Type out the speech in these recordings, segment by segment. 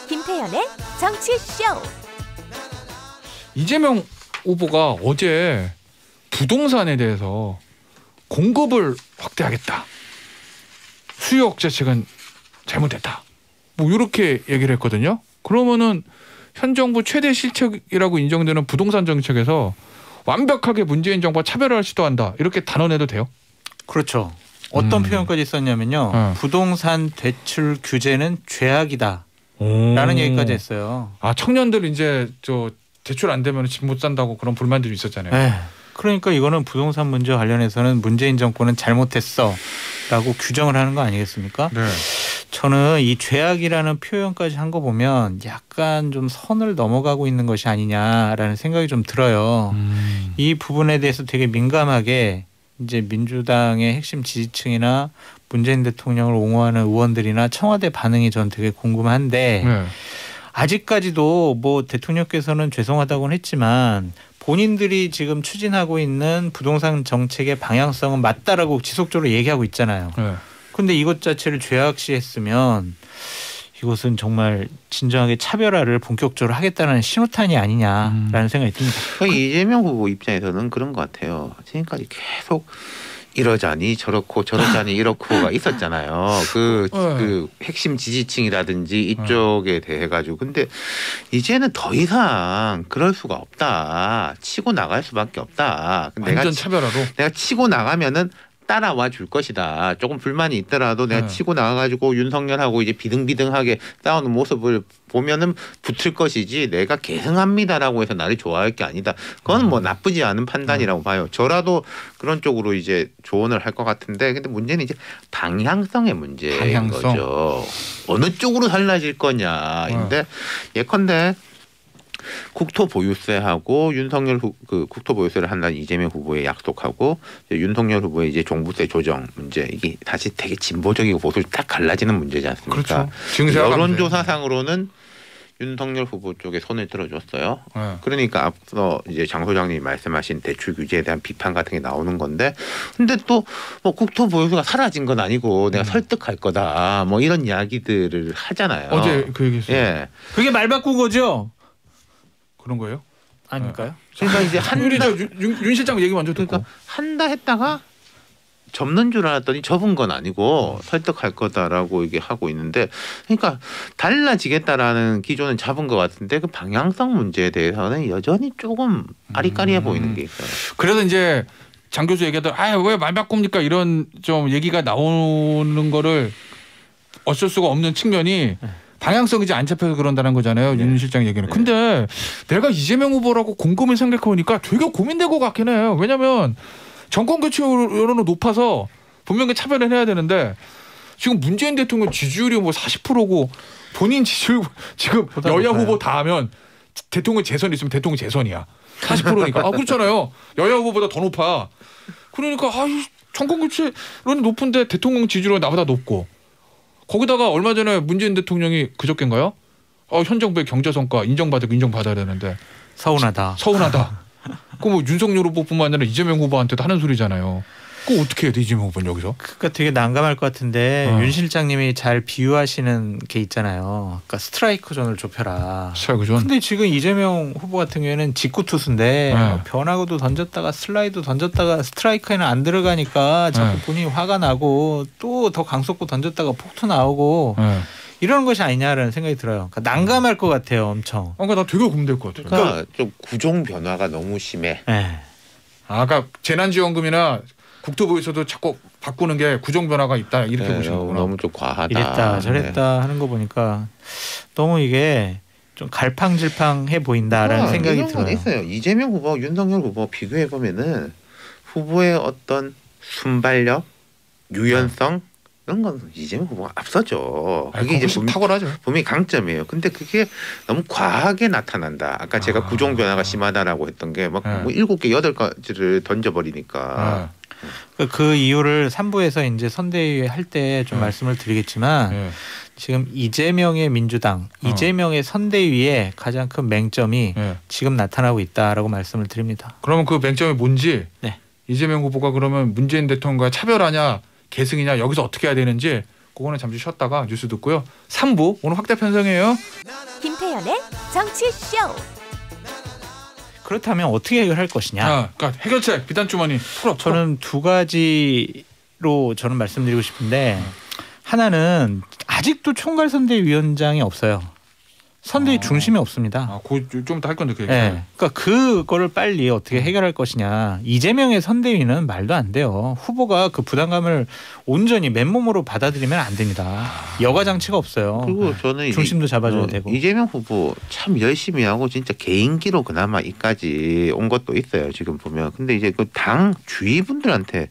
김태현의 정치쇼. 이재명 후보가 어제 부동산에 대해서 공급을 확대하겠다. 수요 억제책은 잘못됐다. 뭐 이렇게 얘기를 했거든요. 그러면은 현 정부 최대 실책이라고 인정되는 부동산 정책에서 완벽하게 문재인 정부와 차별화를 시도한다. 이렇게 단언해도 돼요? 그렇죠. 어떤 표현까지 썼냐면요. 부동산 대출 규제는 죄악이다. 라는 얘기까지 했어요. 아, 청년들 이제 저 대출 안 되면 집 못 산다고 그런 불만들이 있었잖아요. 네. 그러니까 이거는 부동산 문제 관련해서는 문재인 정권은 잘못했어 라고 규정을 하는 거 아니겠습니까? 네. 저는 이 죄악이라는 표현까지 한 거 보면 약간 좀 선을 넘어가고 있는 것이 아니냐라는 생각이 좀 들어요. 이 부분에 대해서 되게 민감하게 이제 민주당의 핵심 지지층이나 문재인 대통령을 옹호하는 의원들이나 청와대 반응이 전 되게 궁금한데 네. 아직까지도 뭐 대통령께서는 죄송하다고는 했지만 본인들이 지금 추진하고 있는 부동산 정책의 방향성은 맞다라고 지속적으로 얘기하고 있잖아요. 그런데 이것 자체를 죄악시했으면 이것은 정말 진정하게 차별화를 본격적으로 하겠다는 신호탄이 아니냐라는 생각이 듭니다. 이재명 후보 입장에서는 그런 것 같아요. 지금까지 계속 이러자니 저렇고 저러자니 이렇고가 있었잖아요. 그 핵심 지지층이라든지 이쪽에 대해 가지고. 근데 이제는 더 이상 그럴 수가 없다. 치고 나갈 수밖에 없다. 완전 차별화로. 내가 치고 나가면은 따라와 줄 것이다. 조금 불만이 있더라도 내가 치고 나가가지고 윤석열하고 이제 비등비등하게 싸우는 모습을 보면은 붙을 것이지 내가 계승합니다라고 해서 나를 좋아할 게 아니다. 그건 뭐 나쁘지 않은 판단이라고 봐요. 저라도 그런 쪽으로 이제 조언을 할 것 같은데, 근데 문제는 이제 방향성의 문제인 거죠. 어느 쪽으로 달라질 거냐인데 예컨대 국토보유세하고 윤석열 국토보유세를 한다는 이재명 후보의 약속하고 윤석열 후보의 이제 종부세 조정 문제, 이게 다시 되게 진보적이고 보수 딱 갈라지는 문제지 않습니까? 그렇죠. 여론조사상으로는 윤석열 후보 쪽에 손을 들어줬어요. 그러니까 앞서 이제 장 소장님이 말씀하신 대출 규제에 대한 비판 같은 게 나오는 건데, 근데 또 뭐 국토보유세가 사라진 건 아니고 내가 설득할 거다. 뭐 이런 이야기들을 하잖아요. 어제 그 얘기했어요. 예, 그게 말 바꾼 거죠? 그런 거예요? 아닐까요? 그러니까 이제 윤 실장 얘기 먼저 듣고. 그러니까 한다 했다가 접는 줄 알았더니 접은 건 아니고 설득할 거다라고 이게 하고 있는데, 그러니까 달라지겠다라는 기조는 잡은 것 같은데 그 방향성 문제에 대해서는 여전히 조금 아리까리해 보이는 게 있어요. 그래서 이제 장 교수 얘기하던 왜 말 바꿉니까 이런 좀 얘기가 나오는 거를 어쩔 수가 없는 측면이 방향성이 이제 안 잡혀서 그런다는 거잖아요. 윤 실장 얘기는. 근데 내가 이재명 후보라고 곰곰이 생각해보니까 되게 고민될 것 같긴 해요. 왜냐하면 정권 교체 여론은 높아서 분명히 차별을 해야 되는데 지금 문재인 대통령 지지율이 뭐 40%고 본인 지지율 지금 여야 후보 다 하면 대통령 재선이 있으면 대통령 재선이야. 40%니까. 그렇잖아요. 여야 후보보다 더 높아. 그러니까 정권 교체 여론이 높은데 대통령 지지율은 나보다 높고, 거기다가 얼마 전에 문재인 대통령이 그저께인가요? 현 정부의 경제 성과 인정받아야 되는데 서운하다. 그 뭐 윤석열 후보뿐만 아니라 이재명 후보한테도 하는 소리잖아요. 그거 어떻게 해야 돼 이재명 후보는 여기서? 그러니까 되게 난감할 것 같은데 윤 실장님이 잘 비유하시는 게 있잖아요. 그러니까 스트라이크 존을 좁혀라. 스트라이크 존. 근데 지금 이재명 후보 같은 경우에는 직구 투수인데 변화구도 던졌다가 슬라이드 던졌다가 스트라이크에는 안 들어가니까 자꾸 본인이 화가 나고 또 더 강속구 던졌다가 폭투 나오고 이런 것이 아니냐라는 생각이 들어요. 그러니까 난감할 것 같아요, 엄청. 그러니까 나 되게 고민될 것 같아요. 그러니까 좀 구종 변화가 너무 심해. 아까 재난지원금이나 국토부에서도 자꾸 바꾸는 게 구종 변화가 있다 이렇게 보시는 거구나. 너무 좀 과하다. 이랬다 저랬다 하는 거 보니까 너무 이게 좀 갈팡질팡해 보인다라는 생각이 들어요. 있어요. 이재명 후보, 윤석열 후보 비교해 보면은 후보의 어떤 순발력, 유연성 이런 건 이재명 후보가 앞서죠. 그게 이제 탁월하죠. 분명히 강점이에요. 근데 그게 너무 과하게 나타난다. 아까 제가 구종 변화가 심하다라고 했던 게 막 뭐 7개, 8가지를 던져버리니까. 그 이유를 3부에서 이제 선대위 할 때 좀 말씀을 드리겠지만 지금 이재명의 민주당, 이재명의 선대위의 가장 큰 맹점이 지금 나타나고 있다라고 말씀을 드립니다. 그러면 그 맹점이 뭔지 이재명 후보가 그러면 문재인 대통령과 차별하냐 계승이냐 여기서 어떻게 해야 되는지 그거는 잠시 쉬었다가 뉴스 듣고요. 3부 오늘 확대 편성이에요. 김태현의 정치쇼. 그렇다면 어떻게 해결할 것이냐? 그러니까 해결책 비단 주머니 풀어. 저는 두 가지로 저는 말씀드리고 싶은데 하나는 아직도 총괄선대위원장이 없어요. 선대위 중심이 없습니다. 좀 이따 할 건데 그 얘기. 네. 그러니까 그거를 빨리 어떻게 해결할 것이냐. 이재명의 선대위는 말도 안 돼요. 후보가 그 부담감을 온전히 맨몸으로 받아들이면 안 됩니다. 여과 장치가 없어요. 그리고 저는 중심도 잡아줘야 되고. 이재명 후보 참 열심히 하고 진짜 개인기로 그나마 이까지 온 것도 있어요. 지금 보면. 근데 이제 그 당 주위분들한테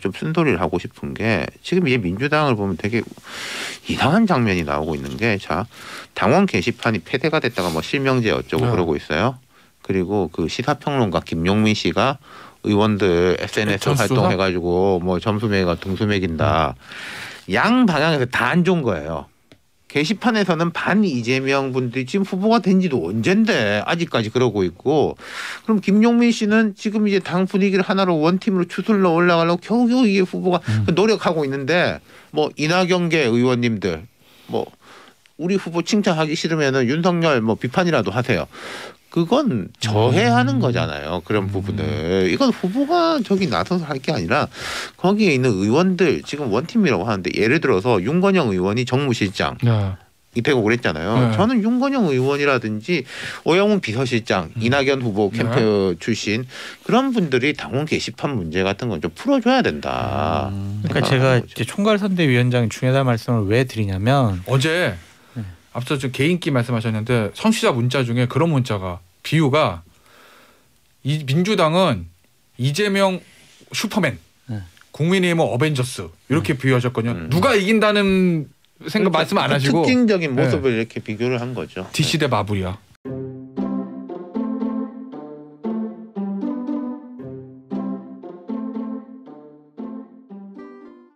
좀 쓴소리를 하고 싶은 게 지금 이제 민주당을 보면 되게 이상한 장면이 나오고 있는 게 자 당원 게시판이 폐쇄가 됐다가 뭐 실명제 어쩌고 그러고 있어요. 그리고 그 시사평론가 김용민 씨가 의원들 SNS 활동해가지고 뭐 점수 매가 등수 매긴다. 양 방향에서 다 안 좋은 거예요. 게시판에서는 반 이재명 분들이 지금 후보가 된 지도 언젠데 아직까지 그러고 있고 그럼 김용민 씨는 지금 이제 당 분위기를 하나로 원팀으로 추슬러 올라가려고 겨우겨우 이게 후보가 노력하고 있는데 뭐 이낙연계 의원님들 뭐 우리 후보 칭찬하기 싫으면은 윤석열 뭐 비판이라도 하세요. 그건 저해하는 거잖아요. 그런 부분을. 이건 후보가 저기 나서서 할 게 아니라 거기에 있는 의원들 지금 원팀이라고 하는데 예를 들어서 윤건영 의원이 정무실장 되고 그랬잖아요. 저는 윤건영 의원이라든지 오영훈 비서실장, 이낙연 후보 캠프 출신 그런 분들이 당원 게시판 문제 같은 건 좀 풀어줘야 된다. 그러니까 제가 이제 총괄선대위원장이 중요하다는 말씀을 왜 드리냐면 어제 앞서 좀 개인기 말씀하셨는데 청취자 문자 중에 그런 문자가 비유가 이 민주당은 이재명 슈퍼맨, 국민의힘은 어벤져스 이렇게 비유하셨거든요. 누가 이긴다는 생각 말씀 안 하시고 특징적인 모습을 이렇게 비교를 한 거죠. DC 대 마블이야.